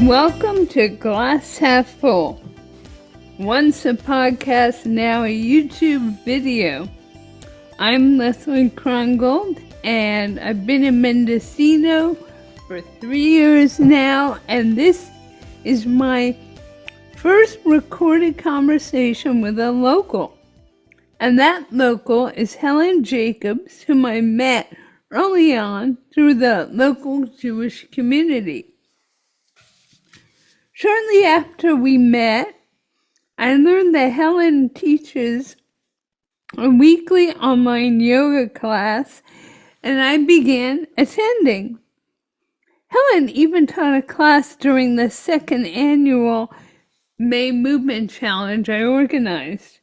Welcome to Glass Half Full. Once a podcast, now a YouTube video. I'm Leslie Krongold, and I've been in Mendocino for 3 years now, and this is my first recorded conversation with a local. And that local is Helen Jacobs, whom I met early on through the local Jewish community. Shortly after we met, I learned that Helen teaches a weekly online yoga class, and I began attending. Helen even taught a class during the second annual May Movement Challenge I organized.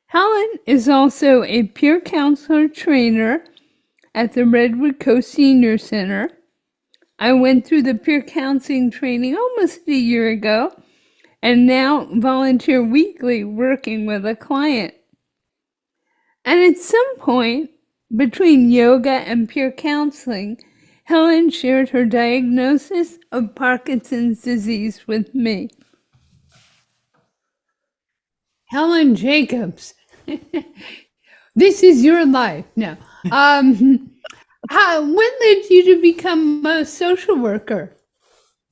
Helen is also a peer counselor trainer at the Redwood Coast Senior Center. I went through the peer counseling training almost a year ago and now volunteer weekly working with a client. And at some point between yoga and peer counseling, Helen shared her diagnosis of Parkinson's disease with me. Helen Jacobs, this is your life. No. When led you to become a social worker?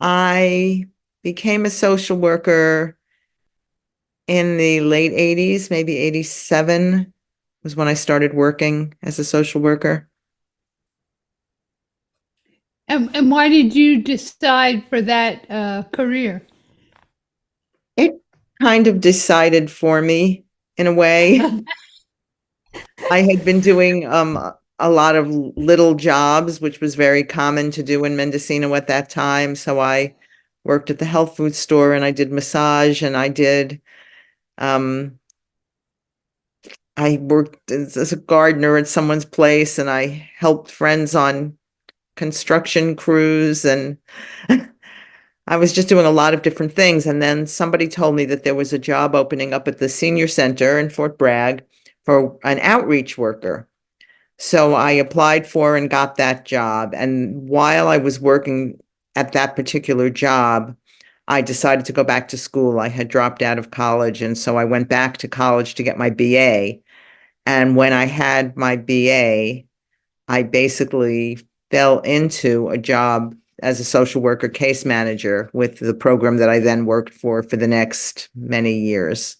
I became a social worker in the late 80s, maybe 87 was when I started working as a social worker. And why did you decide for that career? It kind of decided for me in a way. I had been doing a lot of little jobs, which was very common to do in Mendocino at that time. So I worked at the health food store, and I did massage, and I did I worked as a gardener at someone's place, and I helped friends on construction crews, and I was just doing a lot of different things. And then somebody told me that there was a job opening up at the senior center in Fort Bragg for an outreach worker. So I applied for and got that job. And while I was working at that particular job, I decided to go back to school. I had dropped out of college, and so I went back to college to get my BA. And when I had my BA, I basically fell into a job as a social worker case manager with the program that I then worked for the next many years.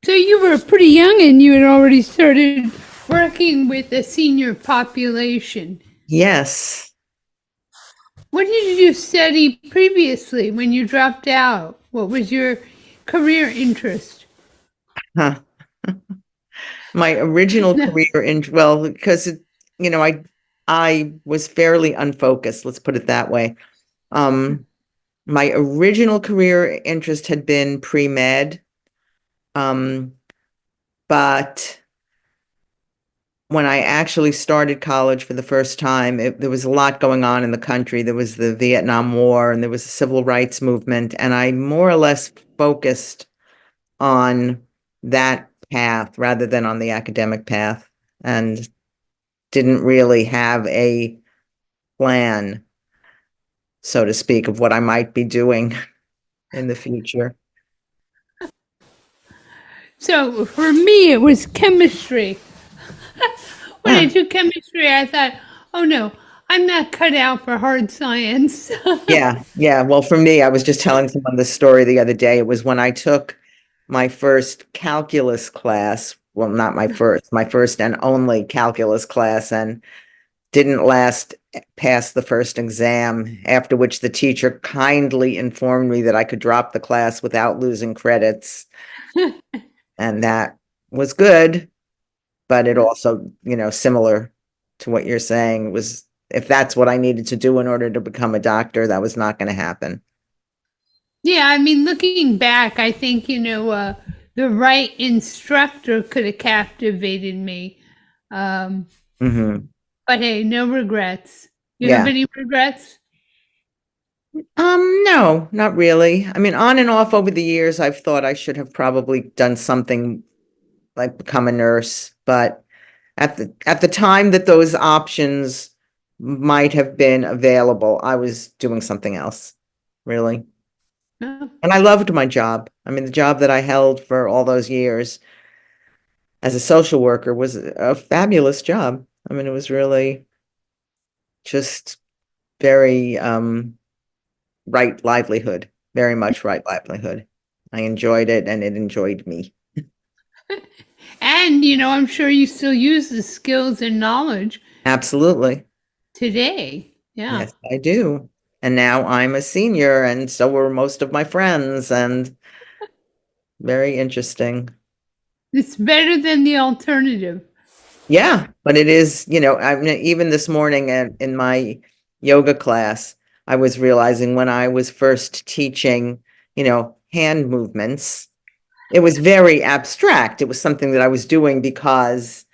So you were pretty young and you had already started working with the senior population. Yes. What did you study previously when you dropped out? What was your career interest? My original career because I was fairly unfocused, let's put it that way. My original career interest had been pre-med, but when I actually started college for the first time, there was a lot going on in the country. There was the Vietnam War, and there was the civil rights movement, and I more or less focused on that path rather than on the academic path, and didn't really have a plan, so to speak, of what I might be doing in the future. So for me, it was chemistry. When I took chemistry, I thought, oh no, I'm not cut out for hard science. Yeah. Well, for me, I was just telling someone this story the other day. It was when I took my first calculus class. Well, not my first and only calculus class, and didn't pass the first exam, after which the teacher kindly informed me that I could drop the class without losing credits. And that was good, but it also, similar to what you're saying, was if that's what I needed to do in order to become a doctor, that was not going to happen. Yeah, I mean, looking back, I think, the right instructor could have captivated me. But hey, no regrets. You have any regrets? No, not really. I mean, on and off over the years, I've thought I should have probably done something like become a nurse, but at the time that those options might have been available, I was doing something else, really. No. And I loved my job. I mean, the job that I held for all those years as a social worker was a fabulous job. I mean, it was really just very right livelihood, very much right livelihood. I enjoyed it and it enjoyed me. And, I'm sure you still use the skills and knowledge Absolutely. today. Yeah. Yes, I do. And now I'm a senior, and so were most of my friends, and very interesting. It's better than the alternative. Yeah, but it is, I mean, even this morning in my yoga class, I was realizing when I was first teaching, hand movements, it was very abstract. It was something that I was doing because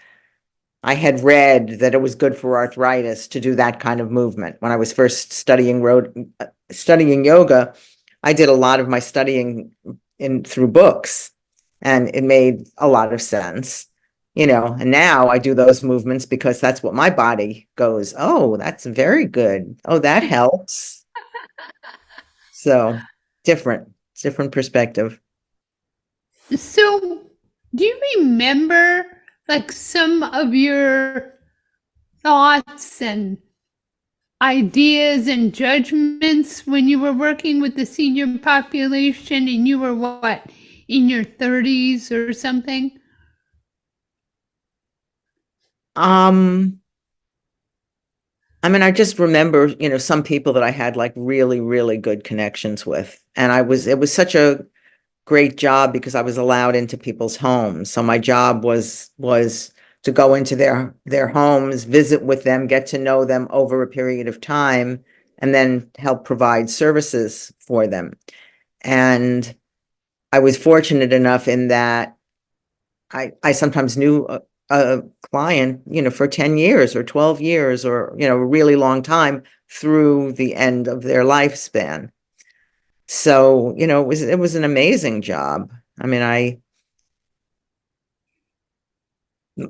I had read that it was good for arthritis to do that kind of movement. When I was first studying yoga, I did a lot of my studying in through books, and it made a lot of sense. And now I do those movements because that's what my body goes, oh, that's very good. Oh, that helps. So different perspective. So, do you remember like some of your thoughts and ideas and judgments when you were working with the senior population and you were what, in your 30s or something? Um, I mean, I just remember, some people that I had like really, really good connections with. And it was such a great job because I was allowed into people's homes. So my job was to go into their homes, visit with them, get to know them over a period of time, and then help provide services for them. And I was fortunate enough in that I sometimes knew a client, for 10 years or 12 years or, a really long time through the end of their lifespan. So, it was an amazing job. I mean,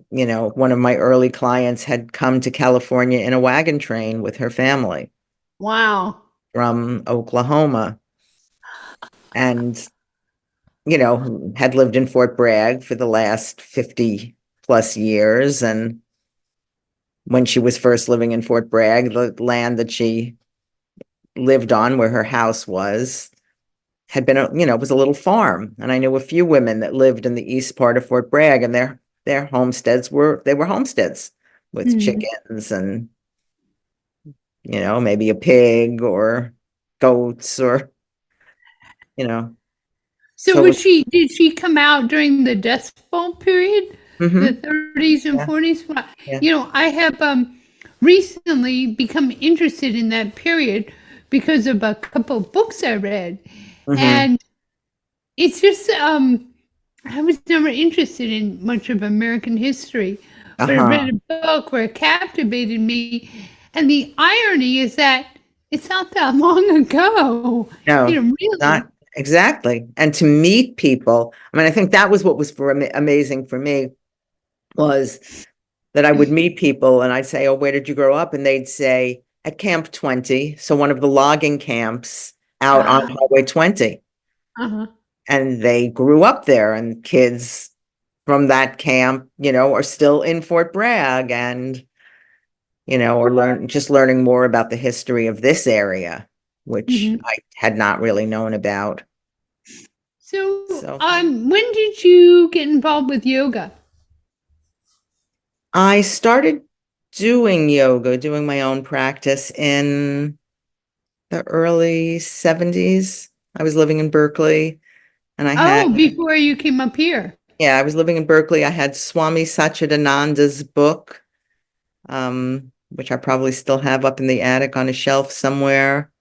one of my early clients had come to California in a wagon train with her family Wow. from Oklahoma and, had lived in Fort Bragg for the last 50 plus years. And when she was first living in Fort Bragg, the land that she lived on where her house was had been was a little farm. And I knew a few women that lived in the east part of Fort Bragg, and their homesteads were homesteads with Mhm. chickens and maybe a pig or goats or you know So so was did she come out during the Dust Bowl period, the hmm 30s and yeah, 40s? Well, yeah. I have recently become interested in that period because of a couple of books I read. Hmm. And it's just I was never interested in much of American history, but I Uh-huh. read a book where it captivated me. And the irony is that it's not that long ago, No, really. not exactly. And to meet people, I mean, I think that was what was amazing for me was that I would meet people and I'd say, "Oh, where did you grow up?" And they'd say, "At Camp 20." So one of the logging camps out on Ah, Highway 20. uh-huh. And they grew up there, and kids from that camp, are still in Fort Bragg and, or learning more about the history of this area, which Mhm. I had not really known about. So, So when did you get involved with yoga? I started doing yoga, doing my own practice in the early 70s. I was living in Berkeley and Oh, before you came up here. I was living in Berkeley. I had Swami Satchidananda's book, which I probably still have up in the attic on a shelf somewhere.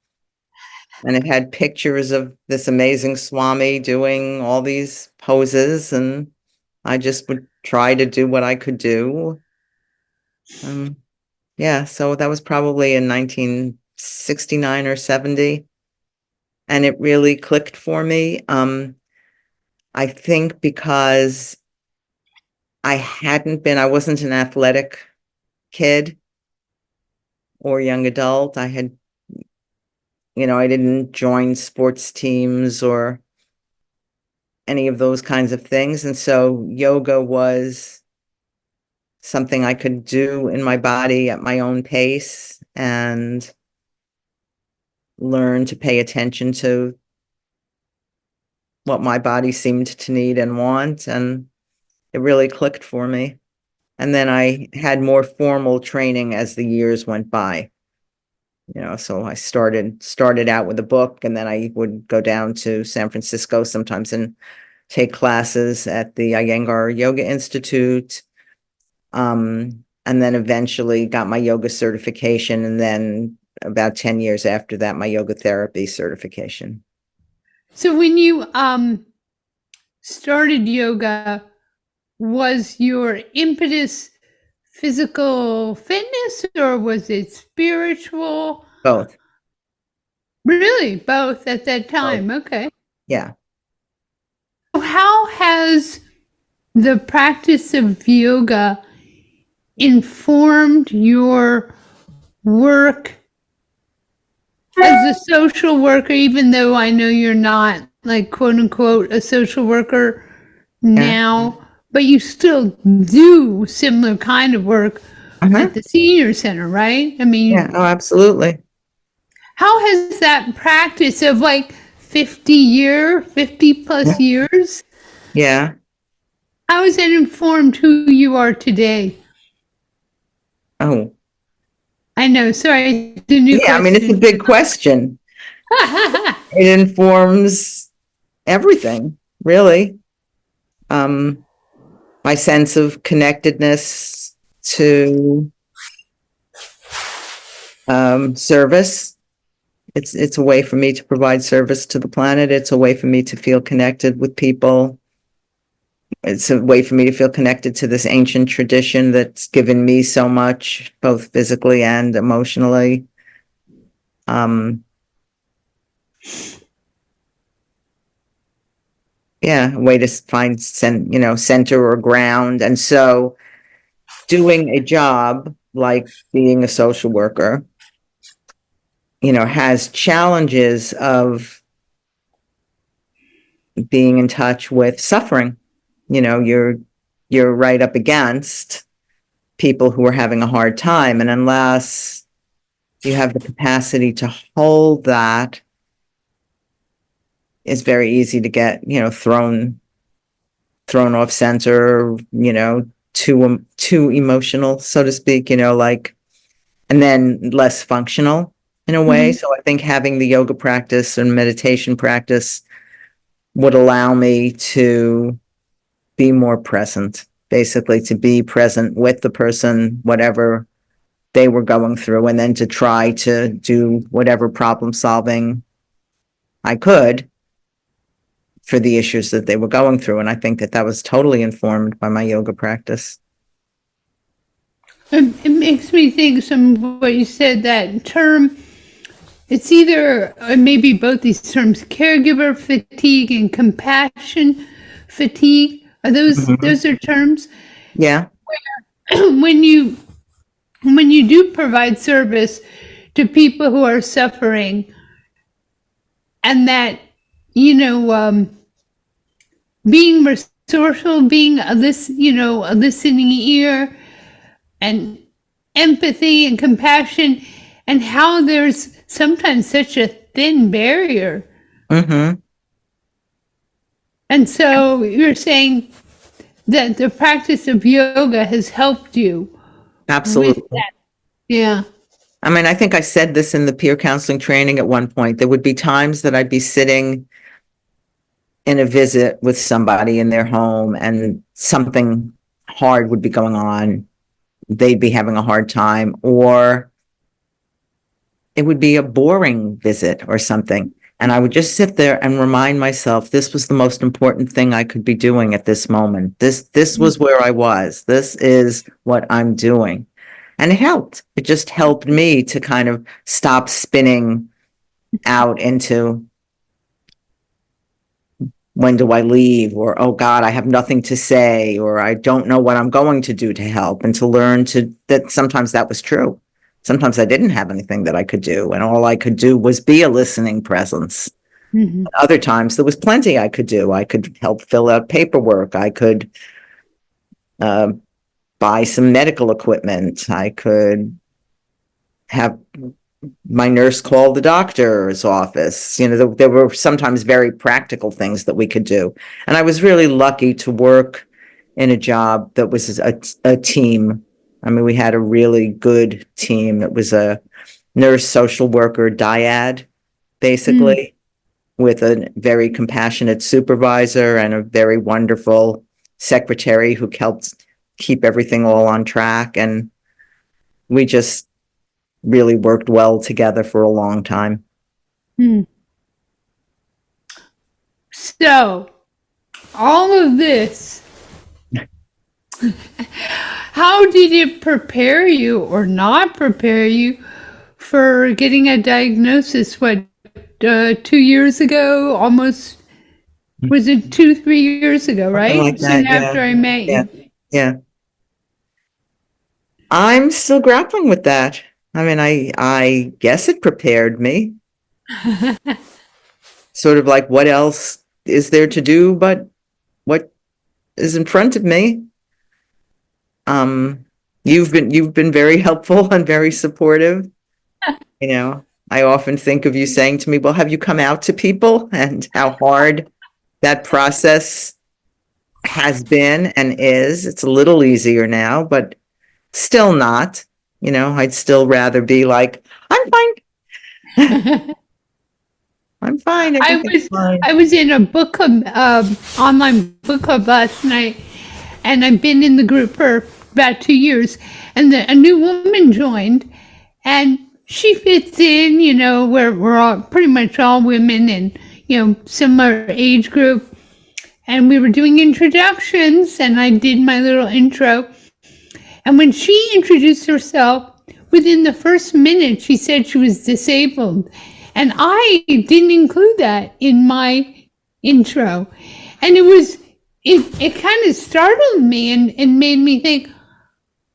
And it had pictures of this amazing Swami doing all these poses. And I just would try to do what I could do. Um, yeah, so that was probably in 1969 or 70. And it really clicked for me. I think because I wasn't an athletic kid. or young adult. I had, I didn't join sports teams or any of those kinds of things. And so yoga was something I could do in my body at my own pace and learn to pay attention to what my body seemed to need and want. And it really clicked for me. And then I had more formal training as the years went by. So I started out with a book, and then I would go down to San Francisco sometimes and take classes at the Iyengar Yoga Institute. And then eventually got my yoga certification, and then about 10 years after that, my yoga therapy certification. So when you started yoga, was your impetus physical fitness or was it spiritual? Both. Really, both at that Both. time. Okay. Yeah. How has the practice of yoga informed your work as a social worker, even though I know you're not like quote unquote a social worker now, but you still do similar kind of work at the senior center, right? I mean, Yeah, oh, absolutely. how has that practice of like 50 plus years, Yeah. how has it informed who you are today? Oh, I know, sorry, the new yeah, I mean, it's a big question. It informs everything, really. My sense of connectedness to service. It's a way for me to provide service to the planet. It's a way for me to feel connected with people. It's a way for me to feel connected to this ancient tradition that's given me so much, both physically and emotionally. Yeah, a way to find center or ground. And so doing a job like being a social worker, has challenges of being in touch with suffering. You're right up against people who are having a hard time. And unless you have the capacity to hold that, it's very easy to get, thrown off center, too emotional, so to speak, and then less functional in a way. So I think having the yoga practice and meditation practice would allow me to be more present, basically to be present with the person, whatever they were going through, and then to try to do whatever problem solving I could for the issues that they were going through. And I think that was totally informed by my yoga practice. It makes me think some of what you said, that term, it's either, or maybe both these terms, caregiver fatigue and compassion fatigue. Are those are terms? Yeah. When you do provide service to people who are suffering, and that, being resourceful, being a listening ear, and empathy and compassion, and how there's sometimes such a thin barrier. And so you're saying that the practice of yoga has helped you. Absolutely. With that. Yeah. I mean, I think I said this in the peer counseling training at one point. There would be times that I'd be sitting in a visit with somebody in their home and something hard would be going on. They'd be having a hard time, or it would be a boring visit or something. And I would just sit there and remind myself, this was the most important thing I could be doing at this moment. This was where I was. This is what I'm doing. And it helped. It just helped me to kind of stop spinning out into, when do I leave? Or, oh God, I have nothing to say, or I don't know what I'm going to do to help, and to learn that sometimes that was true. sometimes I didn't have anything that I could do, and all I could do was be a listening presence. Mhm. Other times there was plenty I could do. I could help fill out paperwork. I could uh, buy some medical equipment. I could have my nurse call the doctor's office. There were sometimes very practical things that we could do. And I was really lucky to work in a job that was a team. I mean, we had a really good team. It was a nurse, social worker, dyad, basically, with a very compassionate supervisor and a very wonderful secretary who helped keep everything all on track. And we just really worked well together for a long time. Mm. So, all of this, how did it prepare you or not prepare you for getting a diagnosis? What, 2 years ago? Almost, was it 3 years ago, Something like right? Soon that. Yeah. after I met Yeah. you. Yeah. I'm still grappling with that. I mean, I guess it prepared me. Sort of like, what else is there to do but what is in front of me? Um, you've been very helpful and very supportive. I often think of you saying to me, well, have you come out to people, and how hard that process has been and is. It's a little easier now, but still not. I'd still rather be like, I'm fine. I'm fine. I Everything's was fine. I was in a book club, online book club last night, and I've been in the group for about 2 years. And a new woman joined, and she fits in. We're all pretty much all women, and similar age group. And we were doing introductions, and I did my little intro. And when she introduced herself, within the first minute, she said she was disabled. And I didn't include that in my intro. And it kind of startled me and made me think,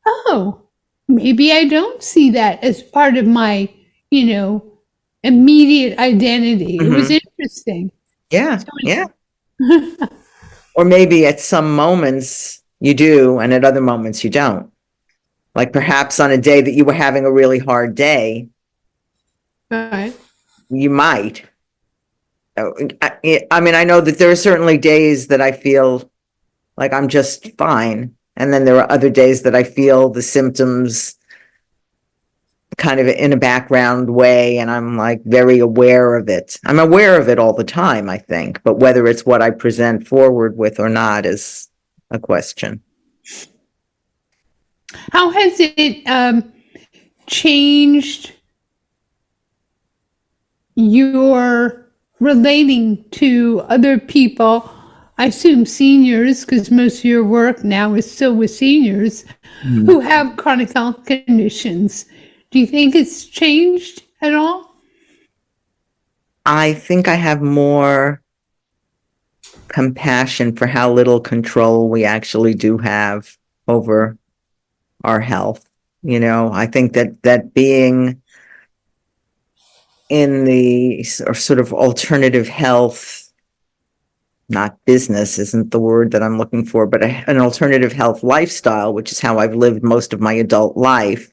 oh, maybe I don't see that as part of my, you know, immediate identity. It was Hmm. interesting. Yeah. So Yeah. Or maybe at some moments you do, and at other moments you don't. Like perhaps on a day that you were having a really hard day, but you might. I mean, I know that there are certainly days that I feel like I'm just fine. And then there are other days that I feel the symptoms kind of in a background way, and I'm like very aware of it. I'm aware of it all the time, I think, but whether it's what I present forward with or not is a question. how has it changed your relating to other people? I assume seniors, because most of your work now is still with seniors who have chronic health conditions. Do you think it's changed at all? I think I have more compassion for how little control we actually do have over our health. I think that being in the sort of alternative health, not business isn't the word that I'm looking for, but an alternative health lifestyle, which is how I've lived most of my adult life,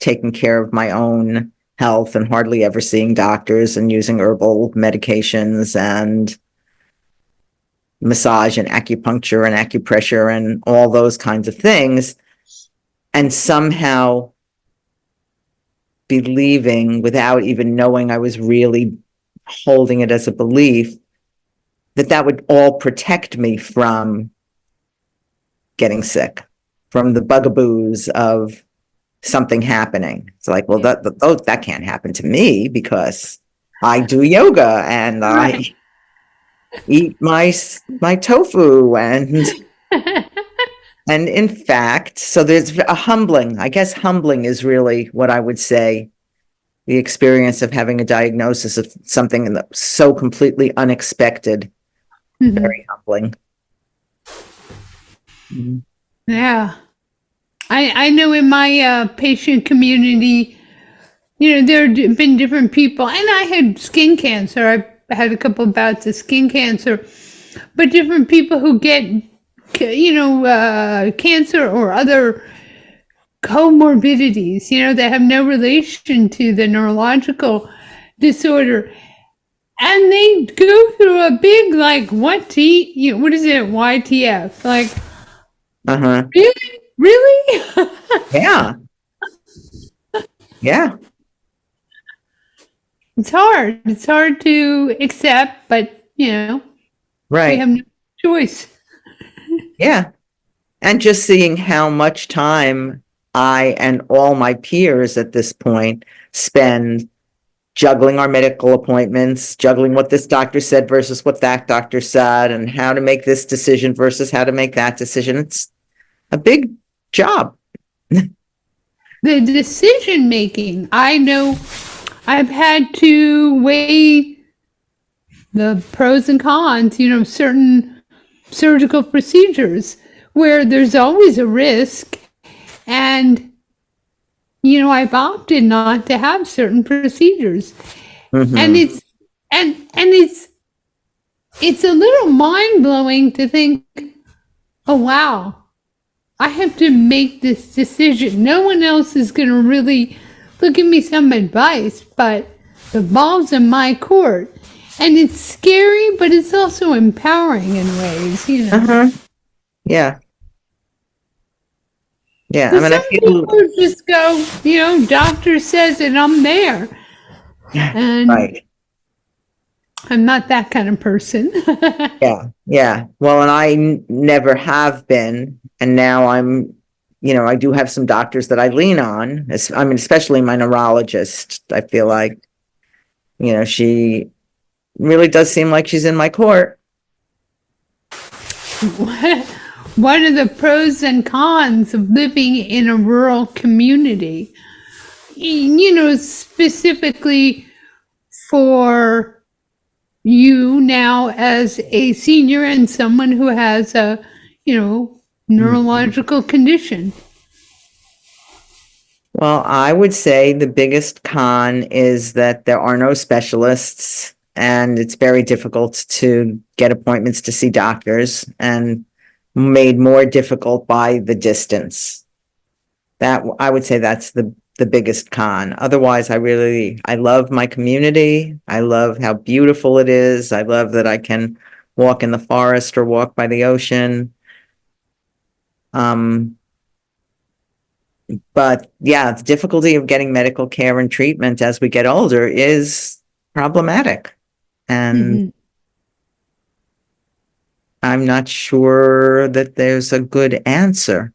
taking care of my own health and hardly ever seeing doctors and using herbal medications and massage and acupuncture and acupressure and all those kinds of things. And somehow believing, without even knowing I was really holding it as a belief, that would all protect me from getting sick, from the bugaboos of something happening. It's like, well, that can't happen to me because I do yoga and Right. I eat my tofu and in fact, so there's a humbling. I guess humbling is really what I would say. The experience of having a diagnosis of something so completely unexpected, Mhm. very humbling. Mhm. Yeah. I know in my patient community, there have been different people, and I had skin cancer. I had a couple of bouts of skin cancer, but different people who get, cancer or other comorbidities, that have no relation to the neurological disorder. And they go through a big, like, what is it, YTF? Like, Uh-huh. really? Really? Yeah. Yeah. It's hard. It's hard to accept, but, we Right. have no choice. Yeah. And just seeing how much time I and all my peers at this point spend juggling our medical appointments, juggling what this doctor said versus what that doctor said, and how to make this decision versus how to make that decision. It's a big job. The decision making, I know I've had to weigh the pros and cons, certain surgical procedures where there's always a risk. And, I've opted not to have certain procedures. Mhm. And it's a little mind blowing to think, oh wow, I have to make this decision. No one else is going to really give me some advice, but the ball's in my court. And it's scary, but it's also empowering in ways, Uh-huh. Yeah. Yeah. I mean, I Some feel people just go, doctor says it, I'm there. And right. I'm not that kind of person. Yeah. Yeah. Well, and I never have been. And now I do have some doctors that I lean on. I mean, especially my neurologist. I feel like, she really does seem like she's in my court. What are the pros and cons of living in a rural community? Specifically for you now as a senior and someone who has a, neurological condition. Well, I would say the biggest con is that there are no specialists and it's very difficult to get appointments to see doctors and made more difficult by the distance. That I would say that's the biggest con. Otherwise, I love my community. I love how beautiful it is. I love that I can walk in the forest or walk by the ocean. But yeah, the difficulty of getting medical care and treatment as we get older is problematic. And Mm-hmm. I'm not sure that there's a good answer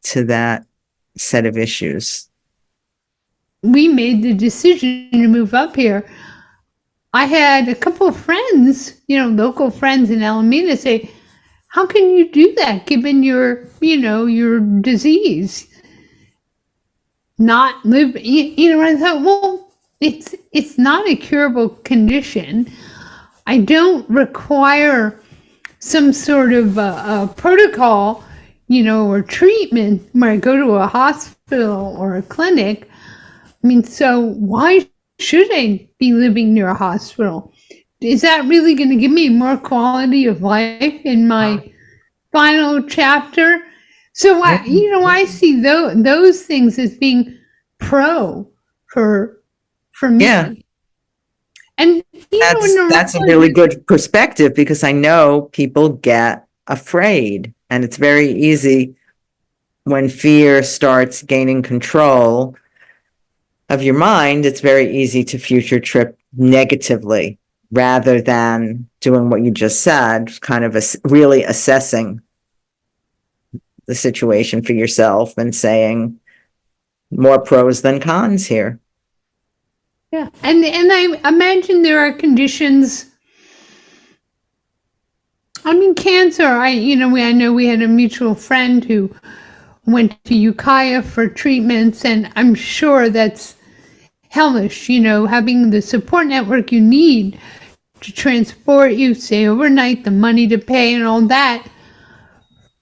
to that set of issues. We made the decision to move up here. I had a couple of friends, local friends in Alameda say, how can you do that given your disease? Not live, I thought, well, it's not a curable condition. I don't require some sort of a protocol, or treatment where I go to a hospital or a clinic. I mean, so why should I be living near a hospital? Is that really going to give me more quality of life in my final chapter? So I see those things as being pro for me. Yeah, And that's a really good perspective because I know people get afraid and it's very easy when fear starts gaining control of your mind, it's very easy to future trip negatively rather than doing what you just said, kind of really assessing the situation for yourself and saying more pros than cons here. Yeah, and I imagine there are conditions. I mean, cancer. I know we had a mutual friend who went to Ukiah for treatments, and I'm sure that's hellish. Having the support network you need to transport you, stay overnight, the money to pay, and all that.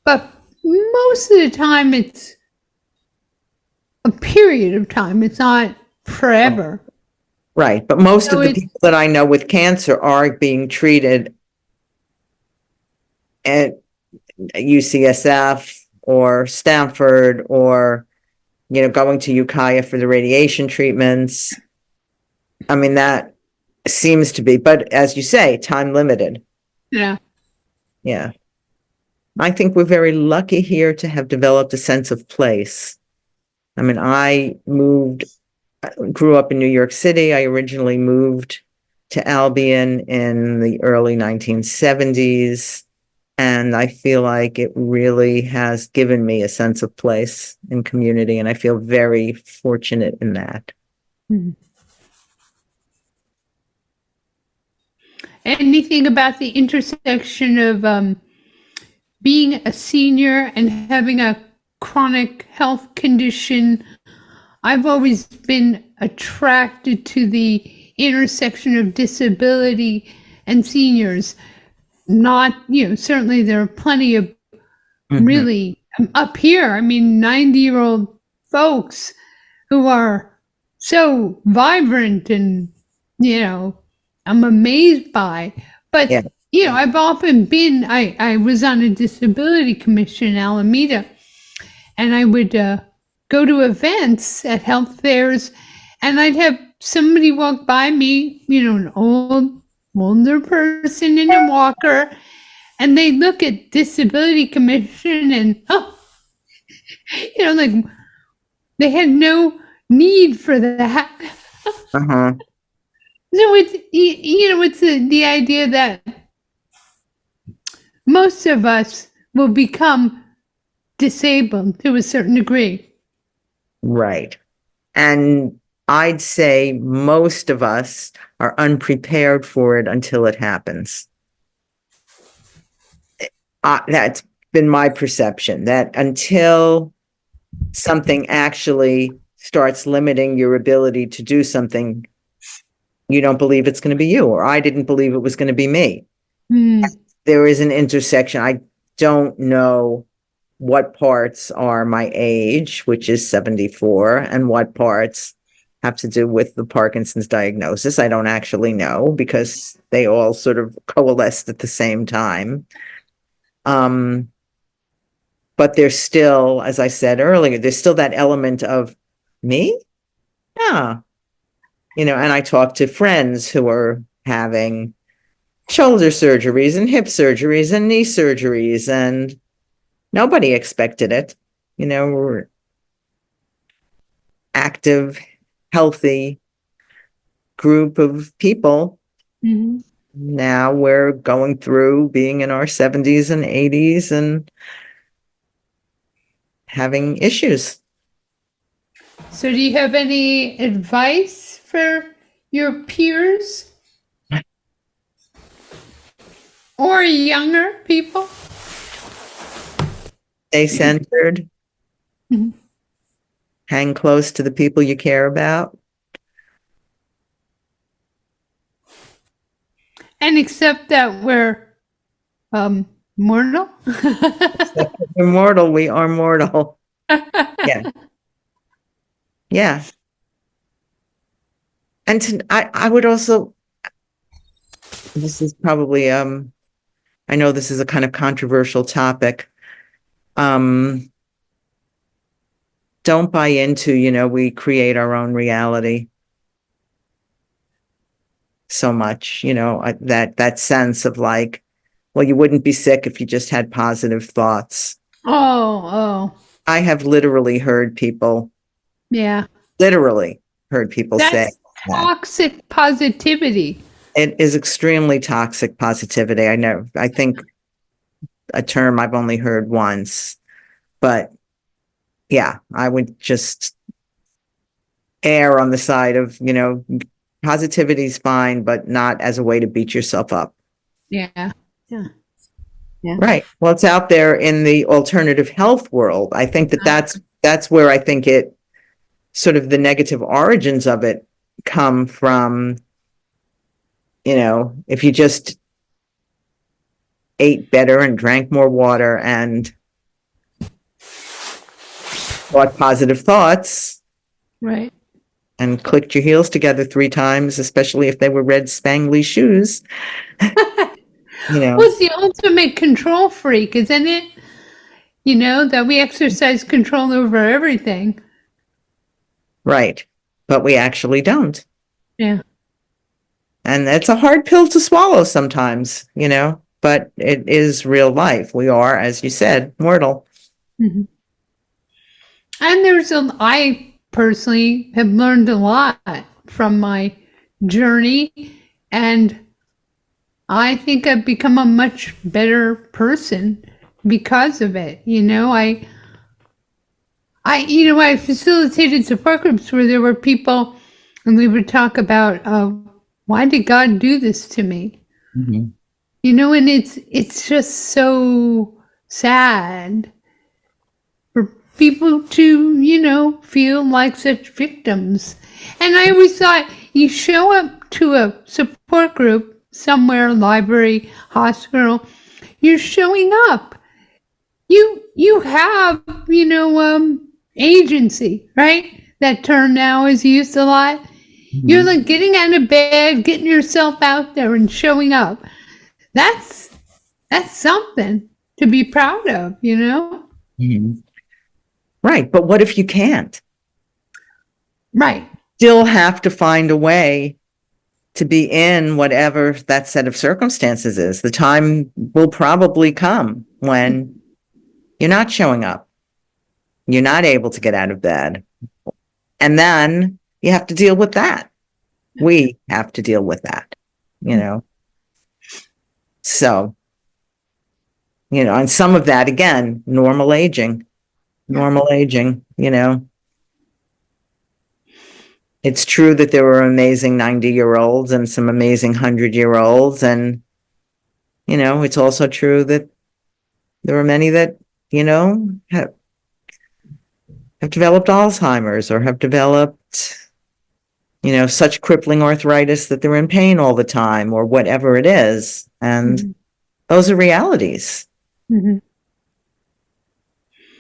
But most of the time, it's a period of time. It's not forever. Right. But most So of the it's, people that I know with cancer are being treated at UCSF or Stanford or, going to Ukiah for the radiation treatments. I mean, that seems to be, but as you say, time limited. yeah. Yeah. I think we're very lucky here to have developed a sense of place. I mean, grew up in New York City. I originally moved to Albion in the early 1970s. And I feel like it really has given me a sense of place and community. And I feel very fortunate in that. Mhm. Anything about the intersection of being a senior and having a chronic health condition? I've always been attracted to the intersection of disability and seniors. Not, certainly there are plenty of Mhm. really up here. I mean, 90-year-old folks who are so vibrant and, I'm amazed by. Yeah. But, I've often been, I was on a disability commission in Alameda, and I would go to events at health fairs, and I'd have somebody walk by me, an older person in a walker, and they look at disability commission and, oh, like they had no need for that. Uh-huh. So it's the idea that most of us will become disabled to a certain degree. Right. And I'd say most of us are unprepared for it until it happens. That's been my perception, that until something actually starts limiting your ability to do something, you don't believe it's going to be you, or I didn't believe it was going to be me. Hmm. There is an intersection. I don't know what parts are my age, which is 74, and what parts have to do with the Parkinson's diagnosis. I don't actually know because they all sort of coalesced at the same time. But there's still, as I said earlier, there's still that element of me. Yeah. And I talk to friends who are having shoulder surgeries and hip surgeries and knee surgeries, and nobody expected it. We're active, healthy group of people. Mhm. Now we're going through being in our 70s and 80s and having issues. So, do you have any advice for your peers or younger people? Stay centered, Mhm. hang close to the people you care about. And accept that we're mortal. We're mortal, we are mortal. Yeah. Yeah. And I would also, this is probably, I know this is a kind of controversial topic. Don't buy into, we create our own reality so much, that sense of like, well, you wouldn't be sick if you just had positive thoughts. Oh, I have literally heard people yeah. say That's that. toxic positivity. It is extremely toxic positivity. I think a term I've only heard once, but yeah, I would just err on the side of, positivity is fine, but not as a way to beat yourself up. Yeah. Yeah. Yeah. Right. Well, it's out there in the alternative health world. I think that Uh, that's where I think it sort of the negative origins of it come from. If you just ate better and drank more water and thought positive thoughts, right. and clicked your heels together 3 times, especially if they were red spangly shoes. You know, What's the ultimate control freak, isn't it? You know, that we exercise control over everything. right. But we actually don't. Yeah. And it's a hard pill to swallow sometimes, but it is real life. We are, as you said, mortal. Mm-hmm. And I personally have learned a lot from my journey, and I think I've become a much better person because of it. I facilitated support groups where there were people, and we would talk about, why did God do this to me? Mm-hmm. And it's just so sad for people to, feel like such victims. And I always thought, you show up to a support group somewhere, library, hospital, you're showing up. You have, agency, right? That term now is used a lot. Mm-hmm. You're like getting out of bed, getting yourself out there and showing up. That's something to be proud of, Mm-hmm. Right. But what if you can't? Right. Still have to find a way to be in whatever that set of circumstances is. The time will probably come when you're not showing up. You're not able to get out of bed. And then you have to deal with that. We have to deal with that, So, and some of that, again, normal aging. It's true that there were amazing 90-year-olds and some amazing 100-year-olds. And, it's also true that there are many that, have developed Alzheimer's or have developed, such crippling arthritis that they're in pain all the time or whatever it is. And those are realities. Mm-hmm.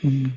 Mm-hmm.